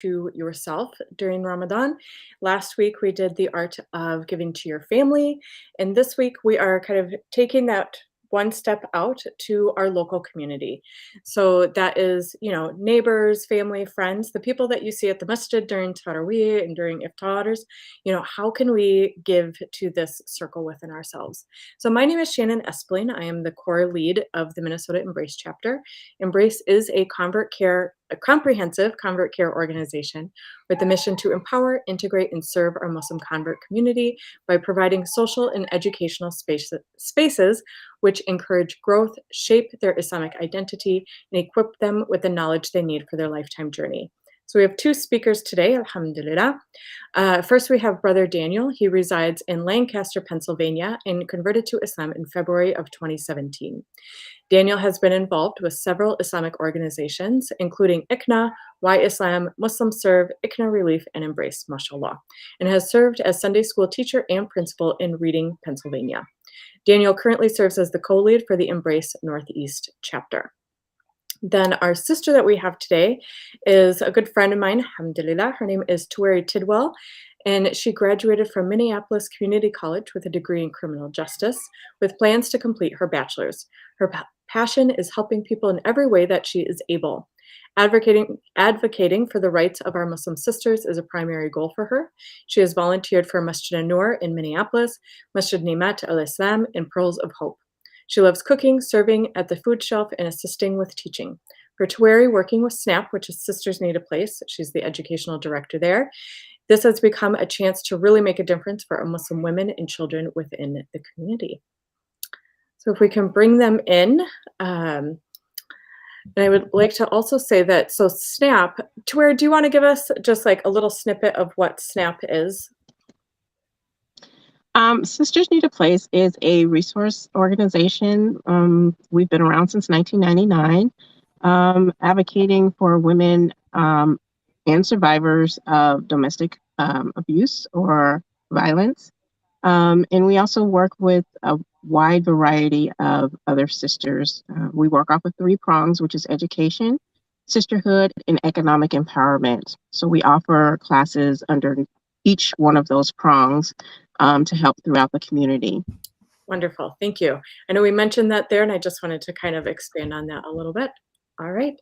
to yourself during Ramadan. Last week we did the art of giving to your family, and this week we are kind of taking that one step out to our local community. So that is, neighbors, family, friends, the people that you see at the masjid during Taraweeh and during iftars. How can we give to this circle within ourselves? So my name is Shannon Espling. I am the core lead of the Minnesota Embrace chapter. Embrace is a comprehensive convert care organization with the mission to empower, integrate, and serve our Muslim convert community by providing social and educational spaces which encourage growth, shape their Islamic identity, and equip them with the knowledge they need for their lifetime journey. So we have two speakers today, alhamdulillah. First, we have Brother Daniel. He resides in Lancaster, Pennsylvania, and converted to Islam in February of 2017. Daniel has been involved with several Islamic organizations, including ICNA, Why Islam, Muslim Serve, ICNA Relief, and Embrace, mashallah, and has served as Sunday school teacher and principal in Reading, Pennsylvania. Daniel currently serves as the co-lead for the Embrace Northeast chapter. Then our sister that we have today is a good friend of mine, alhamdulillah. Her name is Tuweri Tidwell, and she graduated from Minneapolis Community College with a degree in criminal justice, with plans to complete her bachelor's. Her passion is helping people in every way that she is able. Advocating for the rights of our Muslim sisters is a primary goal for her. She has volunteered for Masjid An-Nur in Minneapolis, Masjid Nimat al-Islam, and Pearls of Hope. She loves cooking, serving at the food shelf, and assisting with teaching. For Tuweri, working with SNAP, which is Sisters Need a Place, she's the educational director there. This has become a chance to really make a difference for our Muslim women and children within the community. So if we can bring them in, and I would like to also say that, so SNAP, Tuweri, do you want to give us just like a little snippet of what SNAP is? Sisters Need a Place is a resource organization. We've been around since 1999, advocating for women and survivors of domestic abuse or violence. And we also work with a wide variety of other sisters. We work off of 3 prongs, which is education, sisterhood, and economic empowerment. So we offer classes under each one of those prongs to help throughout the community. Wonderful. Thank you. I know we mentioned that there, and I just wanted to kind of expand on that a little bit. All right.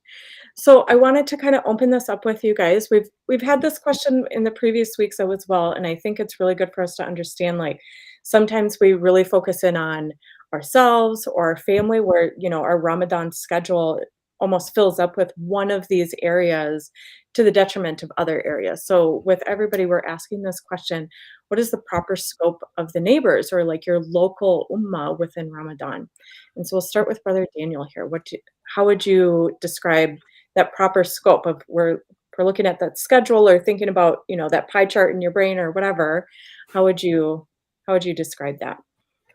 So I wanted to kind of open this up with you guys. We've had this question in the previous weeks as well, and I think it's really good for us to understand, like, sometimes we really focus in on ourselves or our family where, our Ramadan schedule almost fills up with one of these areas to the detriment of other areas. So with everybody, we're asking this question: what is the proper scope of the neighbors or like your local ummah within Ramadan? And so we'll start with Brother Daniel here. How would you describe that proper scope of where we're looking at that schedule or thinking about, that pie chart in your brain or whatever? How would you describe that?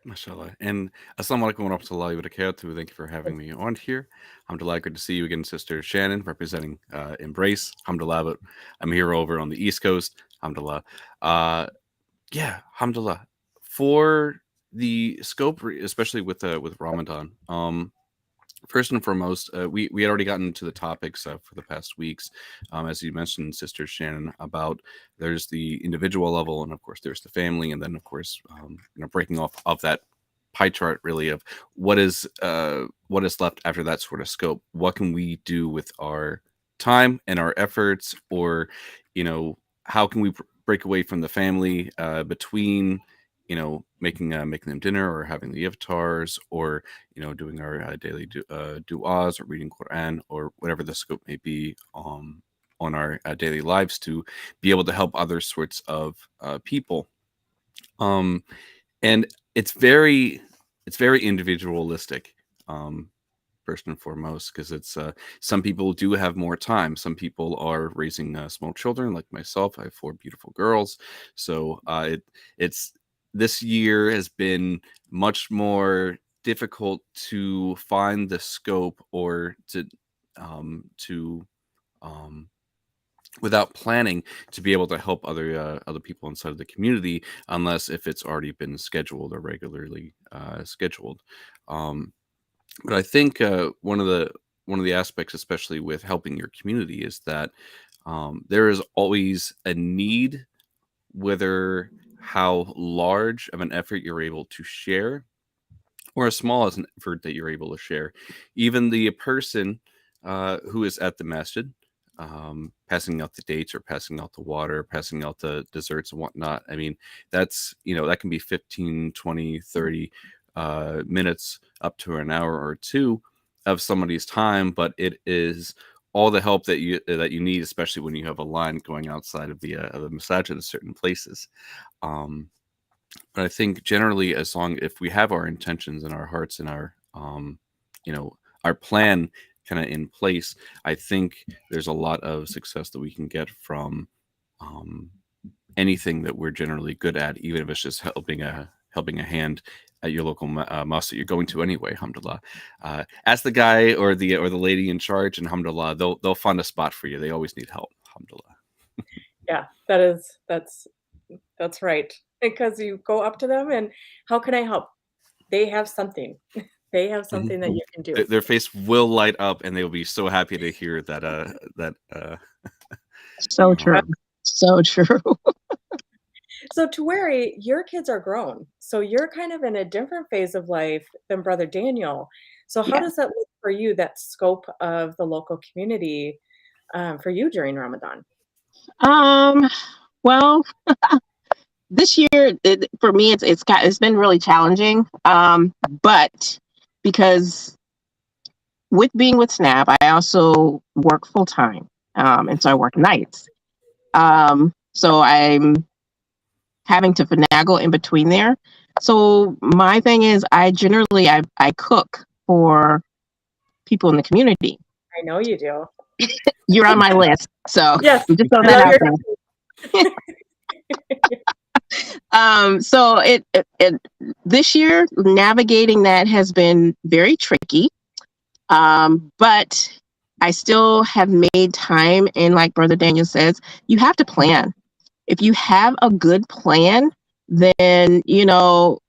Mashallah. And Assalamu alaikum wa rahmatullahi wa barakatuh. Thank you for having me on here. Alhamdulillah, good to see you again, Sister Shannon, representing Embrace. Alhamdulillah, but I'm here over on the East Coast. Alhamdulillah. Alhamdulillah. For the scope, especially with Ramadan, first and foremost, we had already gotten to the topics for the past weeks, as you mentioned, Sister Shannon, about there's the individual level, and of course there's the family, and then of course breaking off of that pie chart really of what is left after that sort of scope. What can we do with our time and our efforts, or how can we break away from the family between making them dinner or having the iftars, or doing our daily du'as or reading Quran or whatever the scope may be on our daily lives, to be able to help other sorts of people. And it's very individualistic, first and foremost, because it's some people do have more time. Some people are raising small children, like myself. I have 4 beautiful girls, so it's this year has been much more difficult to find the scope, or to without planning, to be able to help other people inside of the community, unless if it's already been scheduled or regularly scheduled. But I think one of the aspects, especially with helping your community, is that There is always a need, whether how large of an effort you're able to share or as small as an effort that you're able to share. Even the person who is at the masjid, passing out the dates or passing out the water, passing out the desserts and whatnot. I mean, that's, that can be 15, 20, 30 minutes up to an hour or two of somebody's time, but it is all the help that you need, especially when you have a line going outside of the masajid in certain places. But I think generally, if we have our intentions and our hearts and our plan kind of in place, I think there's a lot of success that we can get from anything that we're generally good at, even if it's just helping a hand at your local mosque that you're going to anyway. Alhamdulillah. Ask the guy or the lady in charge, and alhamdulillah, they'll find a spot for you. They always need help. Alhamdulillah. Yeah, that's right. Because you go up to them and how can I help? They have something. They have something that you can do. Their face will light up, and they will be so happy to hear that. So true. So true. So Tuweri, your kids are grown. So you're kind of in a different phase of life than Brother Daniel. So how does that look for you, that scope of the local community for you during Ramadan? Well, this year for me, it's been really challenging. But because with being with SNAP, I also work full time, and so I work nights. So I'm having to finagle in between there. So my thing is, I cook for people in the community. I know you do. You're on my list, so yes, just throw that out there. So it this year navigating that has been very tricky, but I still have made time. And like Brother Daniel says, you have to plan. If you have a good plan, then things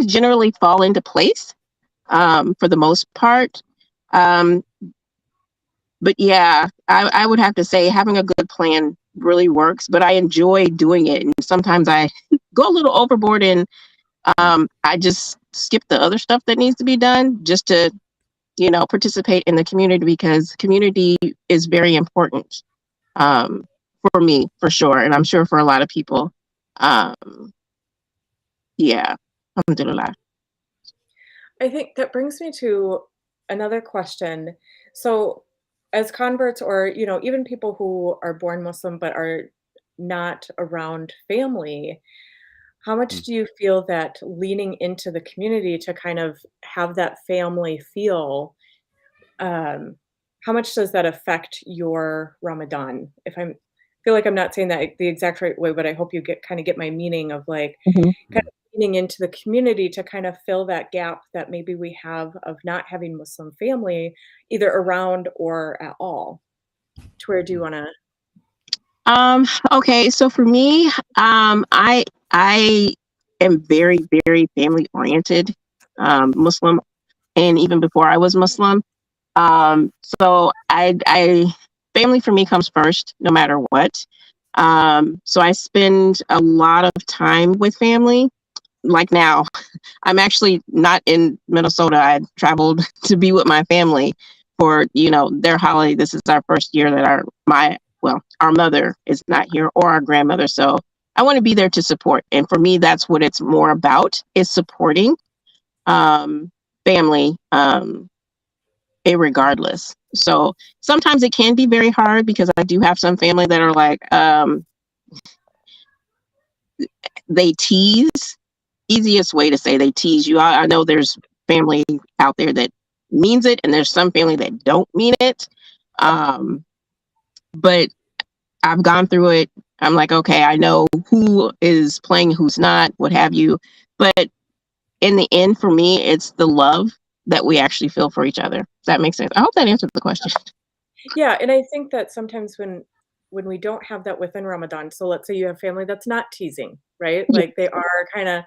generally fall into place for the most part. But yeah, I would have to say having a good plan really works, but I enjoy doing it. And sometimes I go a little overboard and I just skip the other stuff that needs to be done just to, participate in the community, because community is very important for me, for sure. And I'm sure for a lot of people. Yeah, alhamdulillah. I think that brings me to another question. So as converts, or even people who are born Muslim but are not around family, how much do you feel that leaning into the community to kind of have that family feel, how much does that affect your Ramadan? Feel like I'm not saying that the exact right way, but I hope you get my meaning of like kind of leaning into the community to kind of fill that gap that maybe we have of not having Muslim family either around or at all. To where do you want to? Okay, so for me, I am very, very family oriented, Muslim, and even before I was Muslim. So I family for me comes first, no matter what. So I spend a lot of time with family. Like now, I'm actually not in Minnesota. I traveled to be with my family for, their holiday. This is our first year that our mother is not here, or our grandmother. So I want to be there to support. And for me, that's what it's more about, is supporting family, irregardless. So sometimes it can be very hard, because I do have some family that are like, they tease. Easiest way to say they tease you. I know there's family out there that means it, and there's some family that don't mean it. But I've gone through it. I'm like, okay, I know who is playing, who's not, what have you. But in the end, for me, it's the love that we actually feel for each other. Does that make sense? I hope that answered the question. Yeah, and I think that sometimes when we don't have that within Ramadan, so let's say you have family that's not teasing, right? Yeah. Like they are kind of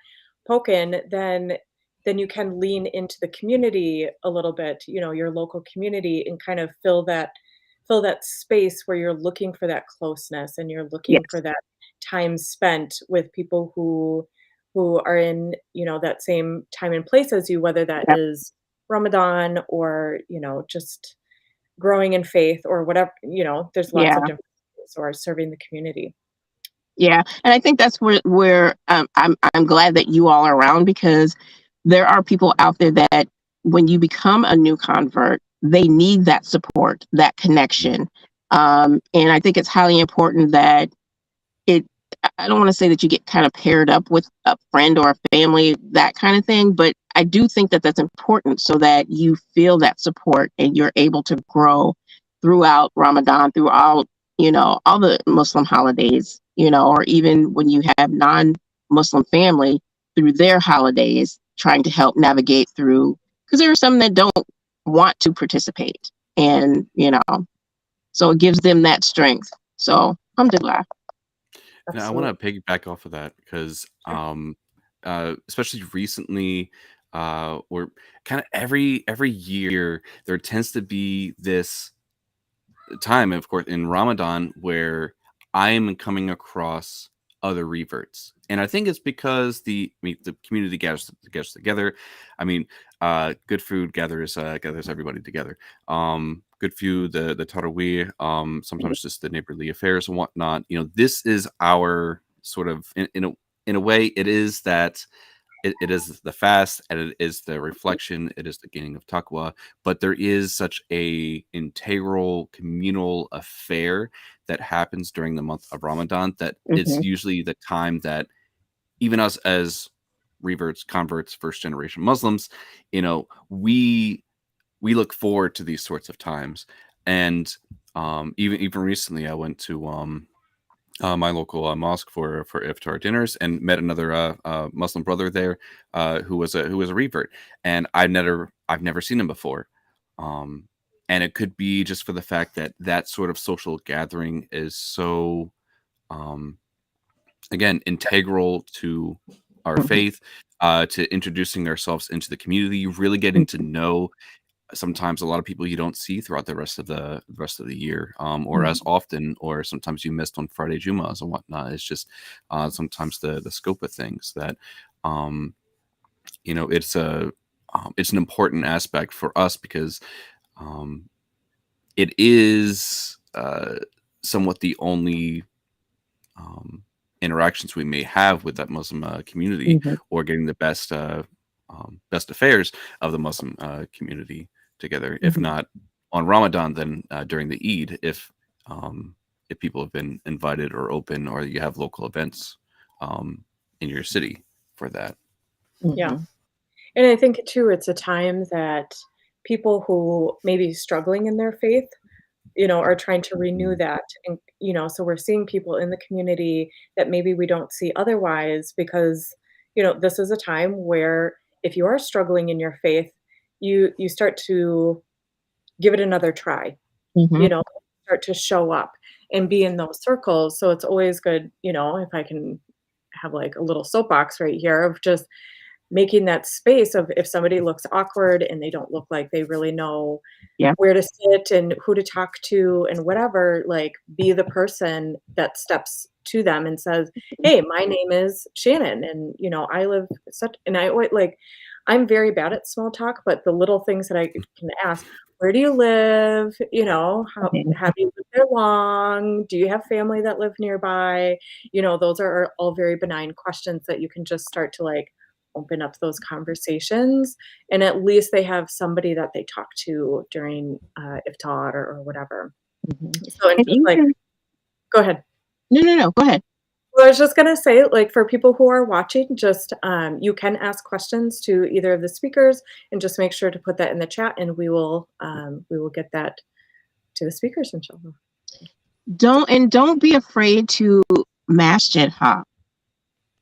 poking, then you can lean into the community a little bit, your local community, and kind of fill that fill that space where you're looking for that closeness and you're looking for Yes. that time spent with people who are in, that same time and place as you, whether that Yep. is Ramadan or, just growing in faith or whatever, there's lots of Yeah. different ways, or serving the community. Yeah, and I think that's where I'm glad that you all are around, because there are people out there that when you become a new convert, they need that support, that connection, and I think it's highly important that it. I don't want to say that you get kind of paired up with a friend or a family, that kind of thing, but I do think that that's important so that you feel that support and you're able to grow throughout Ramadan, throughout all the Muslim holidays, or even when you have non-Muslim family through their holidays, trying to help navigate through, because there are some that don't want to participate, and so it gives them that strength. So alhamdulillah. Now, I want to piggyback off of that because, especially recently, or kind of every year, there tends to be this time, of course, in Ramadan where I am coming across other reverts, and I think it's because the community gets together. I mean, good food gathers everybody together. Good food, the Taraweeh, sometimes just the neighborly affairs and whatnot. This is our sort of in a way, it is that. It is the fast, and it is the reflection. It is the gaining of taqwa, but there is such a integral communal affair that happens during the month of Ramadan that it's Mhm. usually the time that even us as reverts, converts, first generation Muslims, we look forward to these sorts of times. And even recently, I went to my local mosque for iftar dinners and met another Muslim brother there who was a revert, and I've never seen him before. And it could be just for the fact that that sort of social gathering is so again integral to our faith, to introducing ourselves into the community, really getting to know sometimes a lot of people you don't see throughout the rest of the year, or as often, or sometimes you missed on Friday Jumas and whatnot. It's just sometimes the scope of things that it's an important aspect for us because it is somewhat the only interactions we may have with that Muslim community, Mhm. or getting the best affairs of the Muslim community together. If Mhm. not on Ramadan, then during the Eid, if people have been invited or open, or you have local events in your city for that. Yeah. Mhm. And I think too, it's a time that people who may be struggling in their faith, are trying to renew that. And, so we're seeing people in the community that maybe we don't see otherwise because, this is a time where if you are struggling in your faith, you start to give it another try, you Mhm. know, start to show up and be in those circles. So it's always good, if I can have like a little soapbox right here of just making that space of if somebody looks awkward and they don't look like they really know Yeah. where to sit and who to talk to and whatever, like be the person that steps to them and says, "Hey, my name is Shannon and I live such," and I always like I'm very bad at small talk, but the little things that I can ask, where do you live? How Mhm. have you lived there long? Do you have family that live nearby? Those are all very benign questions that you can just start to like open up those conversations, and at least they have somebody that they talk to during iftar or whatever. Mhm. So and And just like, even go ahead. no, go ahead. Well, I was just gonna say, like, for people who are watching, just you can ask questions to either of the speakers, and just make sure to put that in the chat, and we will get that to the speakers, inshallah. Don't be afraid to masjid hop.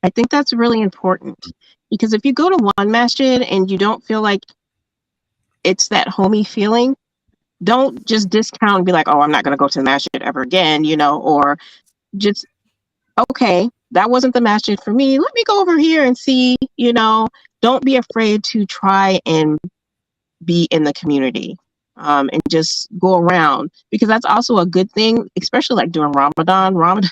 I think that's really important, because if you go to one masjid and you don't feel like it's that homey feeling, don't just discount and be like, oh, I'm not going to go to the masjid ever again, or just, okay, that wasn't the masjid for me. Let me go over here and see, don't be afraid to try and be in the community. and just go around, because that's also a good thing, especially like during Ramadan. Ramadan,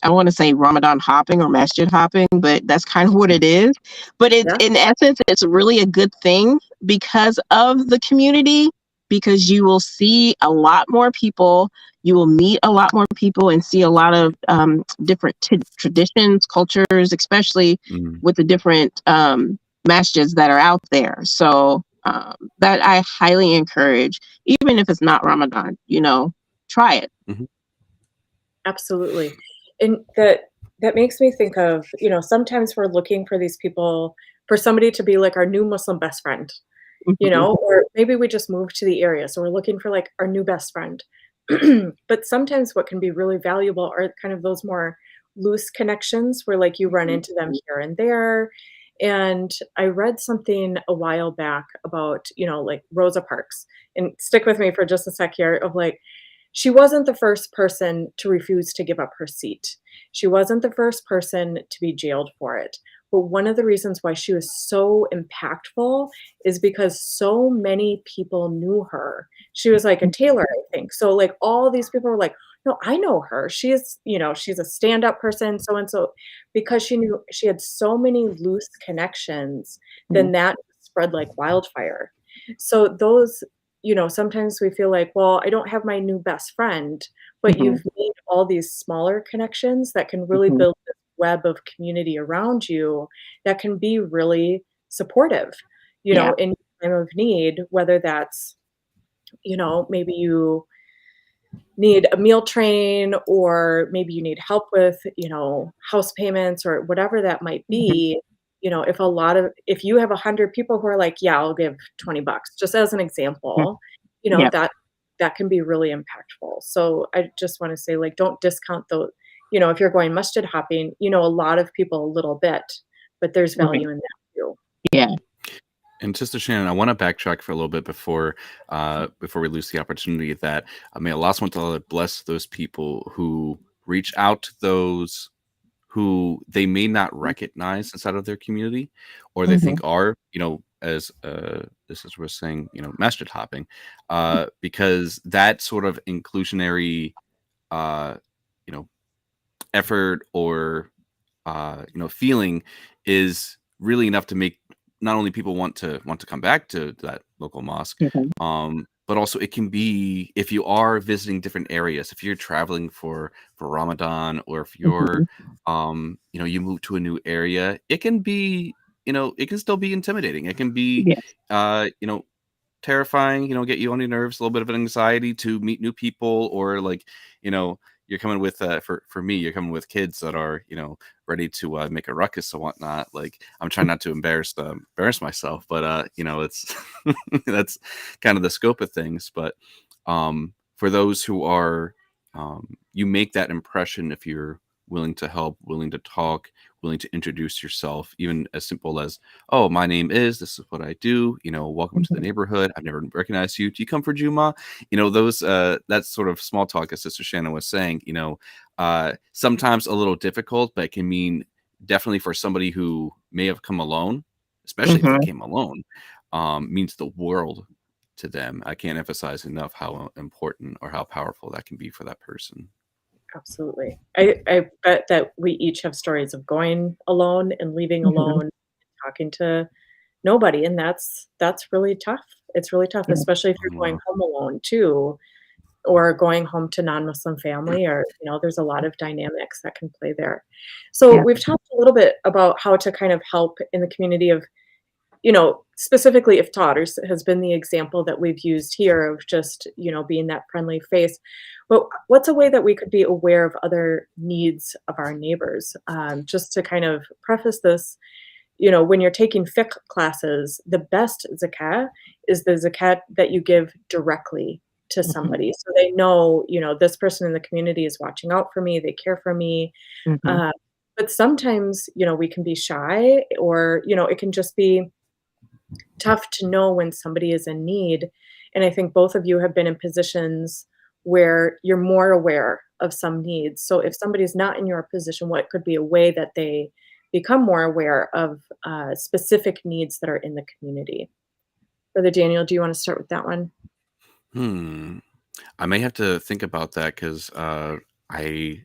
I want to say Ramadan hopping or masjid hopping, but that's kind of what it is. But it's, Yeah. in essence, it's really a good thing because of the community, because you will see a lot more people, you will meet a lot more people and see a lot of different traditions, cultures, especially Mm. with the different masjids that are out there. So that I highly encourage, even if it's not Ramadan, try it. Mhm. Absolutely. And that makes me think of, sometimes we're looking for these people, for somebody to be like our new Muslim best friend, Mhm. or maybe we just moved to the area, so we're looking for like our new best friend. But sometimes what can be really valuable are kind of those more loose connections where like you run into them here and there. And I read something a while back about, like Rosa Parks. And stick with me for just a sec here of like, she wasn't the first person to refuse to give up her seat. She wasn't the first person to be jailed for it. But one of the reasons why she was so impactful is because so many people knew her. She was like a tailor, I think. So like all these people were like, "No, I know her. She's a stand-up person, so and so." Because she knew she had so many loose connections, then that spread like wildfire. So those, sometimes we feel like, well, I don't have my new best friend, but Mhm. you've made all these smaller connections that can really Mhm. build this web of community around you that can be really supportive, Yeah. in time of need, whether that's, maybe you need a meal train or maybe you need help with, house payments or whatever that might Mhm. be. If you have 100 people who are like, "Yeah, I'll give $20," just as an Mhm. example, Yep. that can be really impactful. So I just wanna say, like, don't discount if you're going masjid hopping, a lot of people a little bit, but there's Right. value in that too. Yeah. And Sister Shannon, I want to backtrack for a little bit before we lose the opportunity that may Allah SWT bless those people who reach out to those who they may not recognize inside of their community, or they Mhm. think are, as this is we're saying, masjid hopping, because that sort of inclusionary, uh, you know, effort or feeling is really enough to make not only people want to come back to that local mosque, Mhm. but also it can be, if you are visiting different areas, if you're traveling for Ramadan, or if you're Mhm. you move to a new area, it can be, it can still be intimidating. It can be Yes. uh you know terrifying, get you on your nerves, a little bit of anxiety to meet new people, or like, you know, you're coming with for me, you're coming with kids that are, ready to make a ruckus and whatnot. Like, I'm trying not to embarrass myself, but it's that's kind of the scope of things. But for those who are, you make that impression if you're willing to help, willing to talk, willing to introduce yourself, even as simple as, "Oh, my name is, this is what I do, welcome to the Mhm. neighborhood. I've never recognized you. Do you come for Juma?" Those that sort of small talk, as Sister Shannon was saying, sometimes a little difficult, but it can mean, definitely for somebody who may have come alone, especially if they Mhm. came alone, means the world to them. I can't emphasize enough how important or how powerful that can be for that person. Absolutely. I bet that we each have stories of going alone and leaving Mhm. alone, talking to nobody, and that's really tough. It's really tough, Yeah. especially if you're going Wow. home alone too, or going home to non-Muslim family, or, there's a lot of dynamics that can play there. So Yeah. we've talked a little bit about how to kind of help in the community of, specifically if Todders has been the example that we've used here of just, being that friendly face. But what's a way that we could be aware of other needs of our neighbors? Just to kind of preface this, when you're taking fiqh classes, the best zakat is the zakat that you give directly to Mhm. somebody. So they know, this person in the community is watching out for me, they care for me. Mhm. Uh, but sometimes, we can be shy or, it can just be tough to know when somebody is in need. And I think both of you have been in positions where you're more aware of some needs. So if somebody's not in your position, what could be a way that they become more aware of specific needs that are in the community? Brother Daniel, do you want to start with that one? Hmm. I may have to think about that because I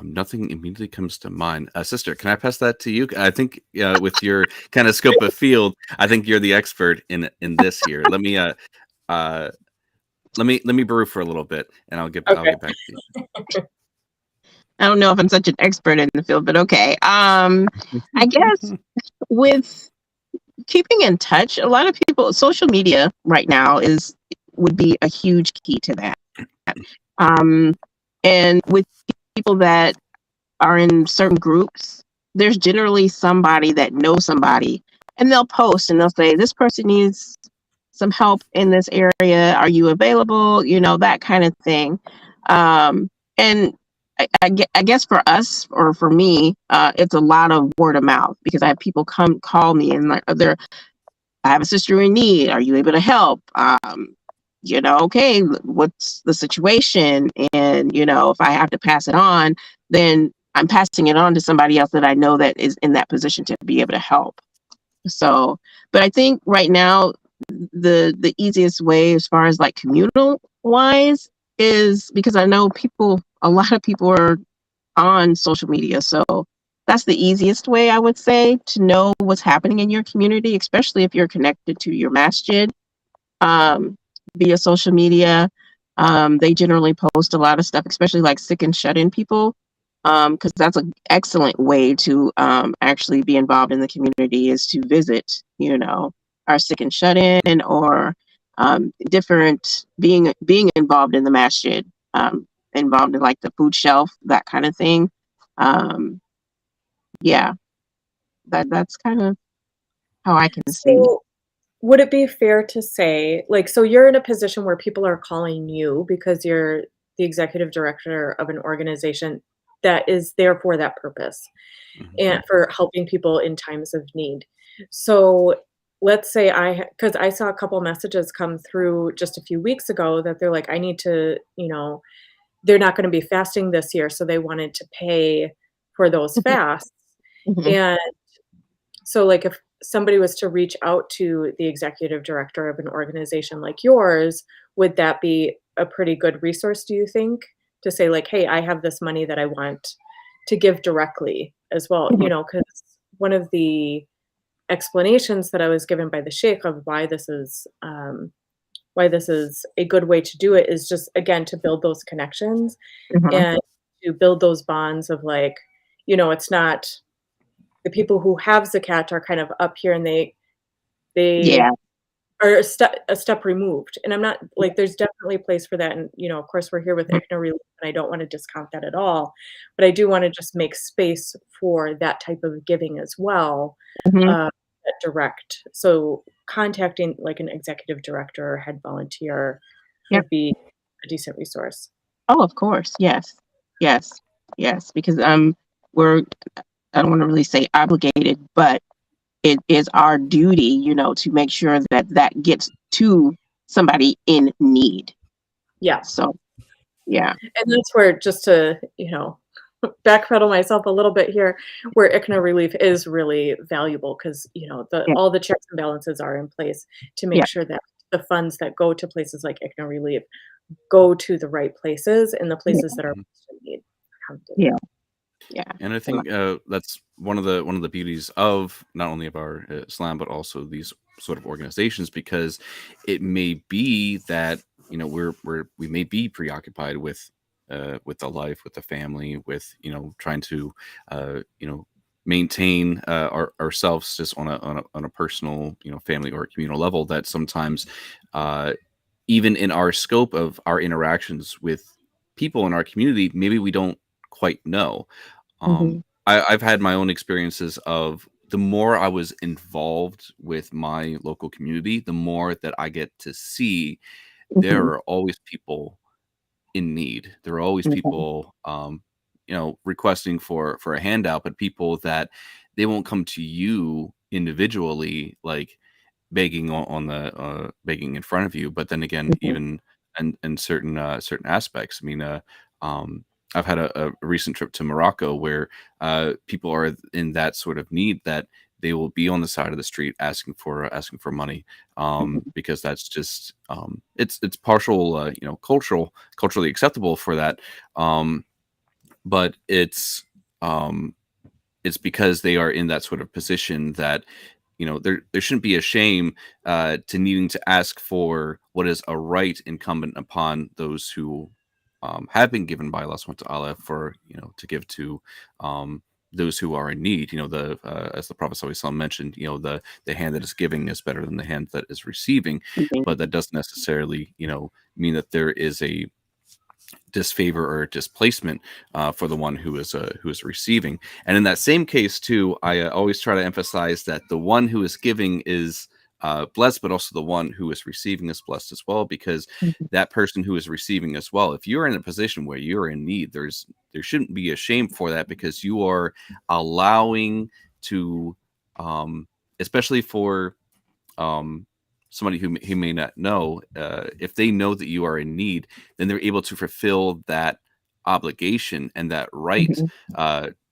nothing immediately comes to mind. Sister, can I pass that to you? I think with your kind of scope of field, I think you're the expert in this here. Uh, let me brew for a little bit, and I'll Okay. get back to I don't know if I'm such an expert in the field, but okay. I guess you. with keeping in touch, a lot of people, social media right now would be a huge key to that. Um, and with people that are in certain groups, there's generally somebody that knows somebody, and they'll post and they'll say, "This person needs some help in this area. Are you available?" You know, that kind of thing. And I guess for us or for me, it's a lot of word of mouth because I have people come call me and like they're I have a sister in need. Are you able to help? Okay, what's the situation? And, if I have to pass it on, then I'm passing it on to somebody else that I know that is in that position to be able to help. So, but I think right now, the easiest way as far as like communal wise is because I know a lot of people are on social media. So that's the easiest way I would say to know what's happening in your community, especially if you're connected to your masjid um, via social media. They generally post a lot of stuff, especially like sick and shut in people, because that's an excellent way to actually be involved in the community is to visit, our sick and shut in or different being involved in the masjid, involved in like the food shelf, that kind of thing. Um, yeah, that's kind of how I can see. So, would it be fair to say, like, so you're in a position where people are calling you because you're the executive director of an organization that is there for that purpose Mhm. and for helping people in times of need. So, let's say because I saw a couple messages come through just a few weeks ago that they're like, I need to, they're not going to be fasting this year. So they wanted to pay for those fasts. Mhm. And so, like, if somebody was to reach out to the executive director of an organization like yours, would that be a pretty good resource, do you think? To say, like, hey, I have this money that I want to give directly as well, Mhm. because one of the explanations that I was given by the sheikh of why this is a good way to do it is just again to build those connections Mhm. and to build those bonds of like, it's not the people who have zakat are kind of up here and they Yeah. are a step removed, and I'm not like, there's definitely a place for that, and, of course, we're here with ICNA Relief, and I don't wanna discount that at all, but I do wanna just make space for that type of giving as well, Mhm. that direct. So, contacting, like, an executive director or head volunteer Yep. would be a decent resource. Oh, of course. Yes. Yes. Yes. Because we're I don't want to really say obligated, but it is our duty, to make sure that that gets to somebody in need. Yeah, So yeah. and that's where just to, backpedal myself a little bit here, where ICNA Relief is really valuable because, Yeah. all the checks and balances are in place to Yeah. make sure that the funds that go to places like ICNA Relief go to the right places and the Yeah. places that are Mhm. most in need. Yeah. Alhamdulillah. Yeah. And I think that's one of the beauties of not only of our Islam, but also these sort of organizations, because it may be that we may be preoccupied with the life, with the family, with trying to maintain ourselves just on a personal family or communal level, that sometimes uh, even in our scope of our interactions with people in our community, maybe we don't quite know. Mhm. I've had my own experiences of the more I was involved with my local community, the more that I get to see there Mhm. are always people in need. There are always Mhm. people, requesting for a handout, but people that they won't come to you individually, like begging on the begging in front of you. But then again, Mhm. even in certain aspects, I mean, um, I've had a recent trip to Morocco where people are in that sort of need that they will be on the side of the street asking for money, because that's just it's partial, culturally acceptable for that, but it's because they are in that sort of position that, there shouldn't be a shame to needing to ask for what is a right incumbent upon those who have been given by Allah Subhanahu wa Ta'ala for, to give to those who are in need. As the Prophet ﷺ mentioned, the hand that is giving is better than the hand that is receiving, but that doesn't necessarily, mean that there is a disfavor or displacement for the one who is receiving. And in that same case too, I always try to emphasize that the one who is giving is blessed, but also the one who is receiving is blessed as well, because that person who is receiving as well, if you're in a position where you're in need, there shouldn't be a shame for that, because you are allowing to, especially for somebody who may not know, if they know that you are in need, then they're able to fulfill that obligation and that right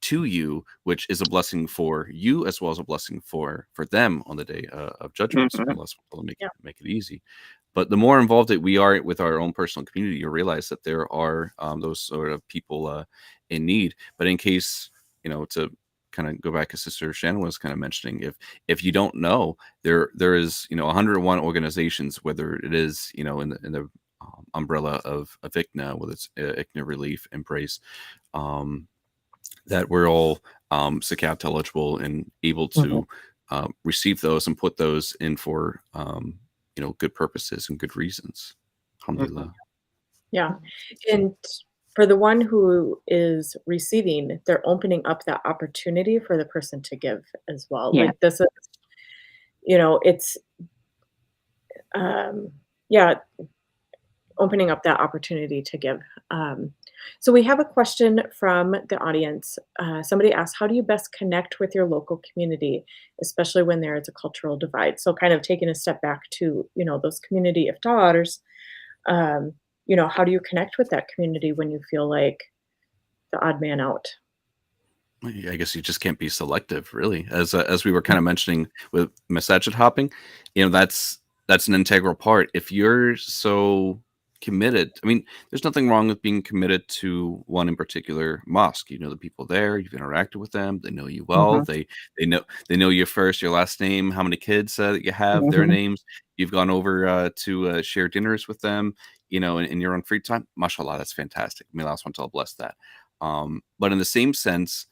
to you, which is a blessing for you as well as a blessing for them on the day of judgment. So Allah will make it easy. But the more involved that we are with our own personal community, you realize that there are those sort of people in need. But in case, to kind of go back, as Sister Shannon was kind of mentioning, if you don't know, there is 101 organizations, whether it is in the umbrella of ICNA, whether it's ICNA Relief, Embrace, that we're all Zakat eligible and able to receive those and put those in for good purposes and good reasons. Alhamdulillah. Yeah, and for the one who is receiving, they're opening up that opportunity for the person to give as well. Yeah. Like this is, it's, opening up that opportunity to give. So we have a question from the audience. Somebody asked, how do you best connect with your local community, especially when there is a cultural divide? So kind of taking a step back to, those community iftars, how do you connect with that community when you feel like the odd man out? I guess you just can't be selective, really. As we were kind of mentioning with masajid hopping, that's an integral part. If you're so committed, I mean, there's nothing wrong with being committed to one in particular mosque. You know the people there, you've interacted with them, they know you well, they know your first, your last name, how many kids that you have, their names. You've gone over to share dinners with them, in your own free time. MashaAllah, that's fantastic. May Allah subhanahu wa ta'ala bless that. But in the same sense,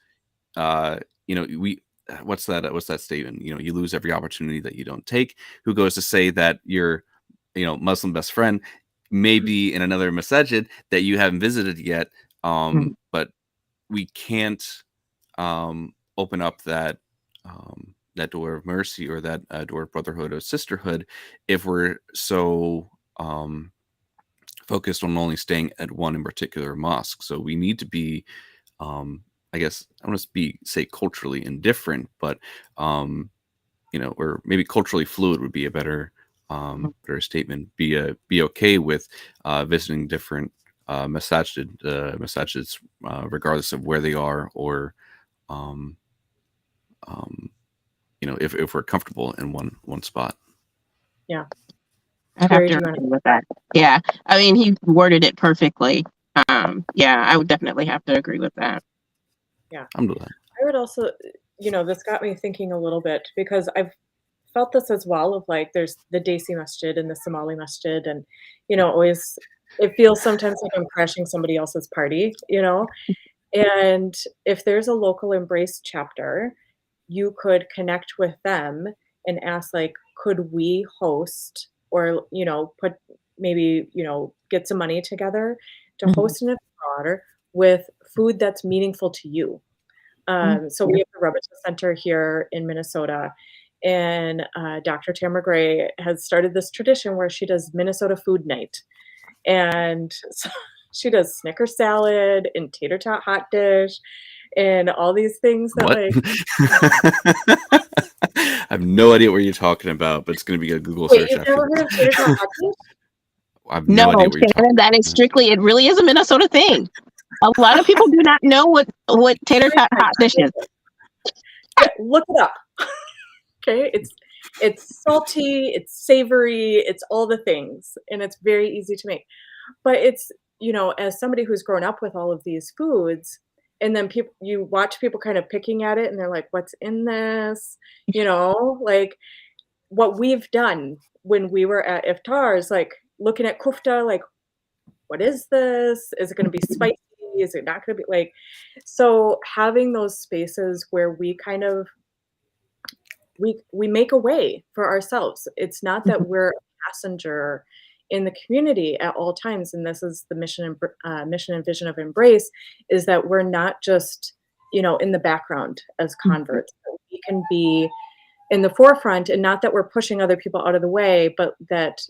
what's that statement? You lose every opportunity that you don't take. Who goes to say that your Muslim best friend may be in another masajid that you haven't visited yet, but we can't open up that door of mercy or that door of brotherhood or sisterhood if we're so focused on only staying at one in particular mosque. So we need to be, I guess I want to say culturally indifferent, but or maybe culturally fluid would be a better statement. Be okay with visiting different masajids, regardless of where they are, or if we're comfortable in one spot. Yeah, I'd have to agree with that. Yeah, I mean, he worded it perfectly. I would definitely have to agree with that. Yeah, Alhamdulillah. I would also, this got me thinking a little bit, because I've felt this as well, of like there's the Desi Masjid and the Somali Masjid, and always it feels sometimes like I'm crashing somebody else's party, and if there's a local Embrace chapter, you could connect with them and ask, like, could we host, or put maybe get some money together to host an iftar with food that's meaningful to you. So we have the Rebecca Center here in Minnesota, and Dr. Tamara Gray has started this tradition where she does Minnesota food night, and so she does Snicker salad and tater tot hot dish and all these things that I have no idea what you're talking about, but it's going to be a Google Wait, search. You've never heard of tater tot hot dish? I have no idea what you're talking about. That is strictly, it really is a Minnesota thing. A lot of people do not know what tater tot hot dish is. Look it up. Okay, it's salty, it's savory, it's all the things, and it's very easy to make. But it's, as somebody who's grown up with all of these foods, and then people you watch people kind of picking at it and they're like, "What's in this?" Like what we've done when we were at iftar is like looking at kufta, like, "What is this? Is it gonna be spicy? Is it not gonna be like?" So having those spaces where we kind of we make a way for ourselves. It's not that we're a passenger in the community at all times, and this is the mission and vision of Embrace, is that we're not just, in the background as converts. That we can be in the forefront, and not that we're pushing other people out of the way, but that,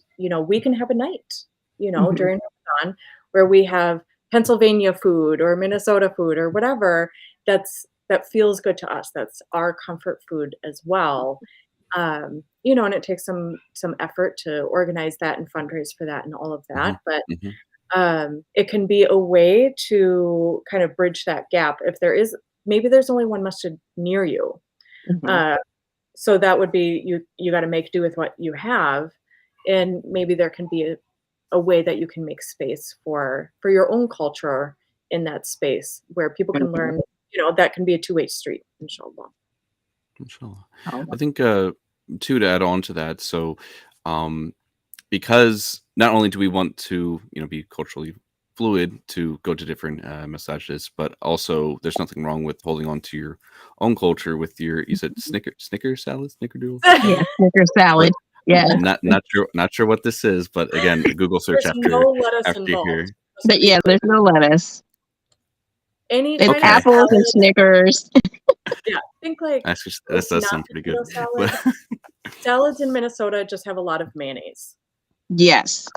we can have a night, during Ramadan where we have Pennsylvania food or Minnesota food or whatever that feels good to us. That's our comfort food as well. And it takes some effort to organize that and fundraise for that and all of Hmm. that. But Hmm. it can be a way to kind of bridge that gap. If maybe there's only one masjid near you. Mhm. Uh, so that would be you got to make do with what you have, and maybe there can be a way that you can make space for your own culture in that space where people can Mhm. learn. That can be a two-way street, inshallah. Inshallah. Oh, I think to add on to that, so um, because not only do we want to be culturally fluid to go to different massages, but also there's nothing wrong with holding on to your own culture with your, you said Snicker salad, snickerdoodle. yeah, Snicker salad. What Yeah, not sure what this is, but again, a Google search There's no lettuce after you involved, hear. just but to be yeah, clear. there's no lettuce. Any It's kind of Okay, apples and salad, Snickers. yeah, think like that does not sound pretty good. potato salad. But Salads in Minnesota just have a lot of mayonnaise. Yes.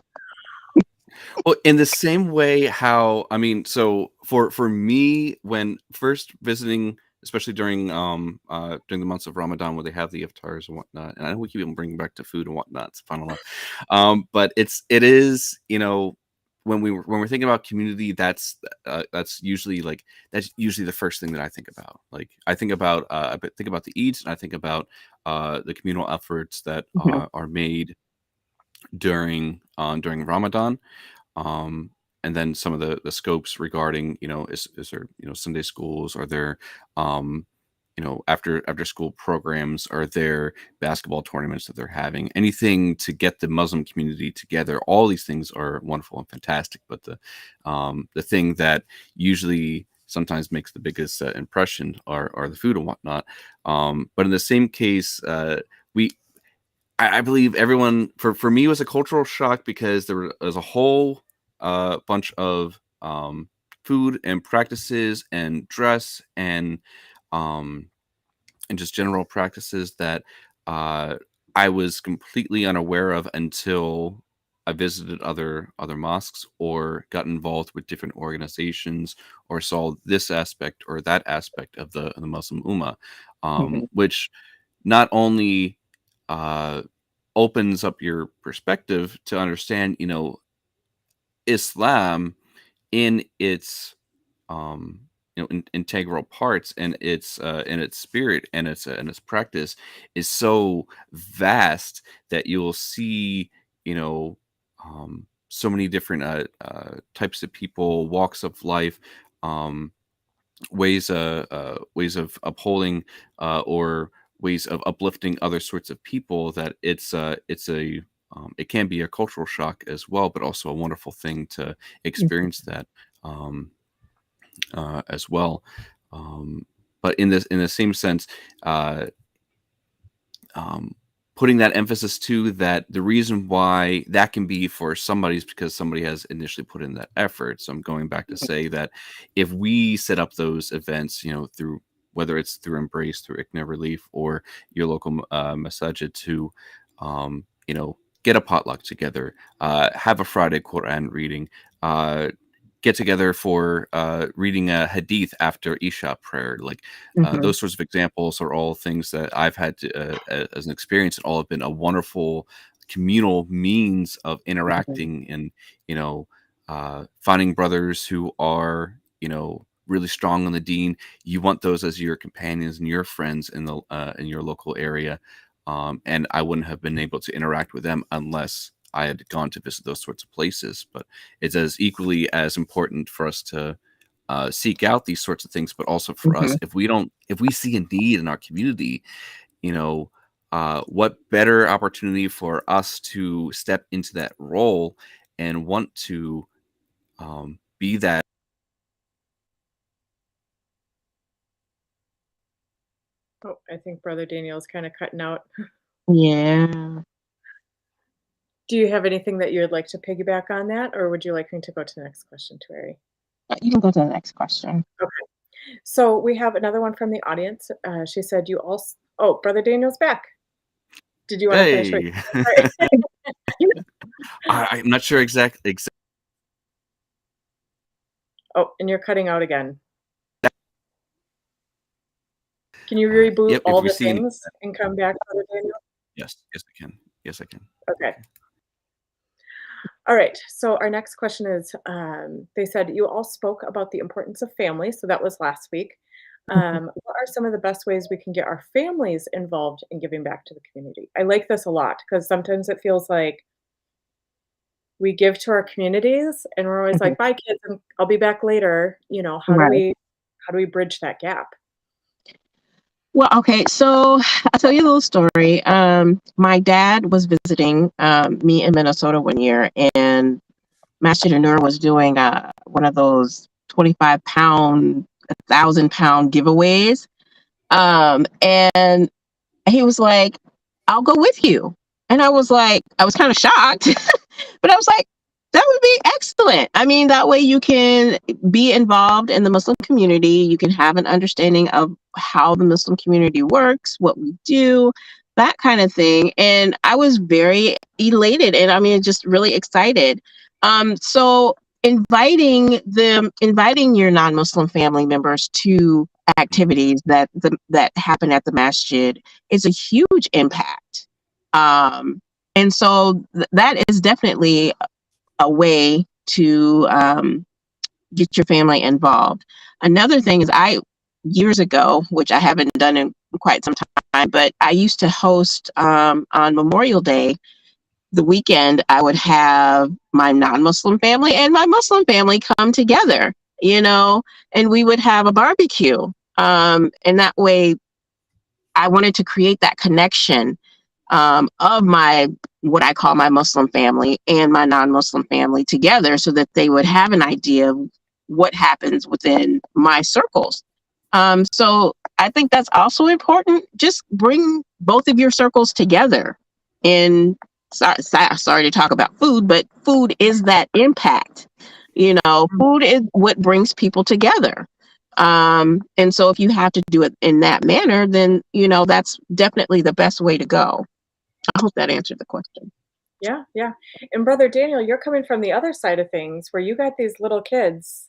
well, in the same way, how I mean, so for me, when first visiting, especially during the months of Ramadan, where they have the iftars and whatnot, and I know we keep on bringing back to food and whatnot, subhanallah. But it is when we're thinking about community, that's usually the first thing that I think about. Like I think about the Eids, and I think about the communal efforts that Mhm. are made during Ramadan, um, and then some of the scopes regarding, is there, Sunday schools, are there after school programs, are there basketball tournaments that they're having, anything to get the Muslim community together. All these things are wonderful and fantastic, but the thing that usually sometimes makes the biggest impression are the food and whatnot. But in the same case, we I believe everyone, for me, it was a cultural shock because there was a whole bunch of food and practices and dress um, and just general practices that uh, I was completely unaware of until I visited other mosques or got involved with different organizations or saw this aspect or that aspect of the Muslim Ummah, Mhm. which not only uh, opens up your perspective to understand, Islam in its integral parts, and its spirit and its practice is so vast that you'll see, you know so many different types of people, walks of life, um, ways of upholding or ways of uplifting other sorts of people, that it can be a cultural shock as well, but also a wonderful thing to experience that um, as well. Um, but in the same sense, uh, um, putting that emphasis to that, the reason why that can be for somebody is because somebody has initially put in that effort. So I'm going back to say that if we set up those events, through, whether it's through Embrace, through ICNA Relief, or your local masajid, to get a potluck together, have a Friday Quran reading, get together for reading a hadith after Isha prayer. Like Mhm. those sorts of examples are all things that I've had as an experience, and all have been a wonderful communal means of Mhm. interacting and, finding brothers who are, really strong on the deen. You want those as your companions and your friends in your local area. and I wouldn't have been able to interact with them unless I had gone to visit those sorts of places. But it's as equally as important for us to seek out these sorts of things, but also for us, if we see a need in our community, you know, what better opportunity for us to step into that role and want to be that. Oh, I think Brother Daniel's kind of cutting out. Yeah. Do you have anything that you would like to piggyback on that, or would you like me to go to the next question, Terry? You can go to the next question. So we have another one from the audience. She said, "You also." Oh, Brother Daniel's back. Did you want to finish? Hey, Sorry. I'm not sure exactly. Oh, and you're cutting out again. Can you reboot Yep, if all we the see any, things and come back, Brother Daniel? yes, I can. Yes, I can. Okay. All right. So our next question is, they said you all spoke about the importance of family. So that was last week. What are some of the best ways we can get our families involved in giving back to the community? I like this a lot because sometimes it feels like we give to our communities and we're always Mhm. like, bye kids, and I'll be back later. How do Right. we bridge that gap? Well, okay, so I'll tell you a little story. My dad was visiting me in Minnesota one year, and Master Nur was doing one of those 25-pound, 1,000-pound giveaways. And he was like, I'll go with you. And I was like, I was kind of shocked, but I was like, that would be excellent. I mean, that way you can be involved in the Muslim community. You can have an understanding of how the Muslim community works, what we do, that kind of thing. And I was very elated and I mean, just really excited. So inviting your non-Muslim family members to activities that happen at the masjid is a huge impact. And so that is definitely a way to get your family involved. Another thing is years ago, which I haven't done in quite some time, but I used to host on Memorial Day, the weekend, I would have my non-Muslim family and my Muslim family come together, and we would have a barbecue. And that way I wanted to create that connection of what I call my Muslim family and my non-Muslim family together so that they would have an idea of what happens within my circles. So I think that's also important. Just bring both of your circles together. And sorry to talk about food, but food is that impact. Food is what brings people together. And so if you have to do it in that manner, then, that's definitely the best way to go. I hope that answered the question. Yeah, yeah. And Brother Daniel, you're coming from the other side of things where you got these little kids,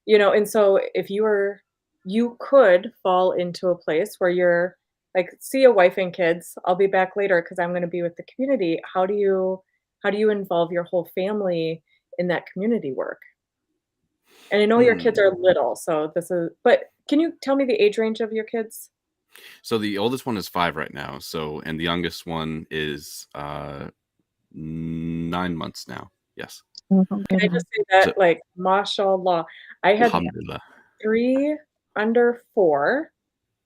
and so if you could fall into a place where you're like, see a wife and kids, I'll be back later because I'm going to be with the community. How do you involve your whole family in that community work? And I know your kids are little, but can you tell me the age range of your kids? So the oldest one is 5 right now. And the youngest one is 9 months now. Yes. Can I just say So, that, like, mashallah, I had alhamdulillah. 3 under 4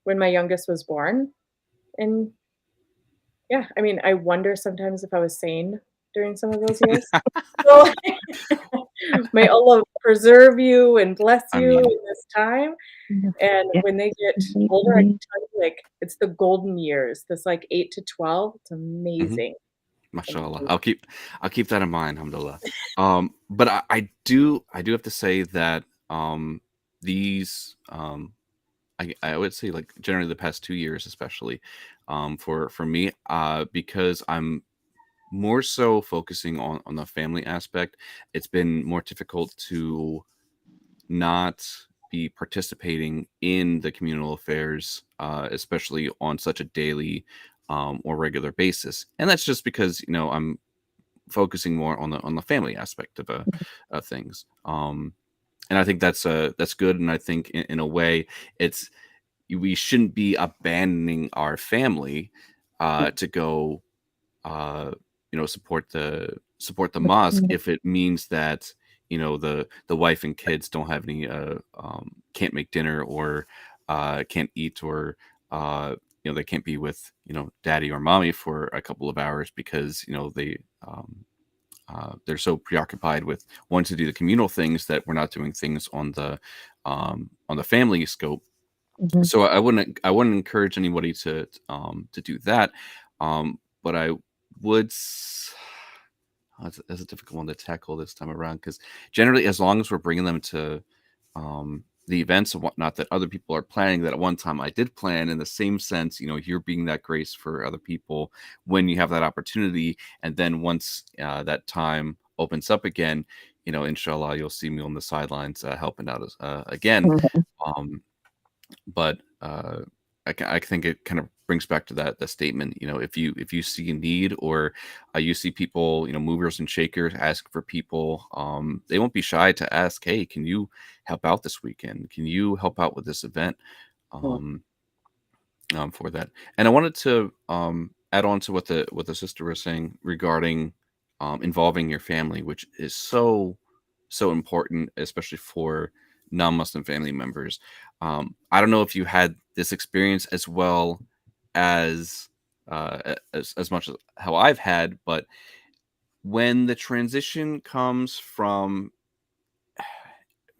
when my youngest was born, and yeah, I mean, I wonder sometimes if I was sane during some of those years. So, may Allah preserve you and bless I you in mean, this time, and Yeah. when they get older, I can tell you, like, it's the golden years, this, like, 8 to 12, it's amazing. mashallah. I'll keep that in mind, alhamdulillah. But I do have to say that these I would say, like, generally the past 2 years, especially for me, because I'm more so focusing on the family aspect, it's been more difficult to not be participating in the communal affairs, especially on such a daily or regular basis. And that's just because I'm focusing more on the family aspect of things. And I think that's good. And I think in a way, we shouldn't be abandoning our family to go support the mosque if it means that the wife and kids don't have any can't make dinner, or can't eat, or they can't be with daddy or mommy for a couple of hours because they're so preoccupied with wanting to do the communal things that we're not doing things on the family scope. Mhm. So I wouldn't encourage anybody to do that. But I would that's a difficult one to tackle this time around, because generally, as long as we're bringing them to the events and whatnot that other people are planning, that at one time I did plan, in the same sense, you're being that grace for other people when you have that opportunity. And then once that time opens up again, inshallah, you'll see me on the sidelines helping out again. Mhm. Um, but I think it kind of brings back to that statement. If you see a need, or you see people, movers and shakers ask for people, they won't be shy to ask, hey, can you help out this weekend? Can you help out with this event? um, for that. And I wanted to add on to what the sister was saying regarding involving your family, which is so important, especially for non-Muslim family members. I don't know if you had this experience as well as as much as how I've had, but when the transition comes from,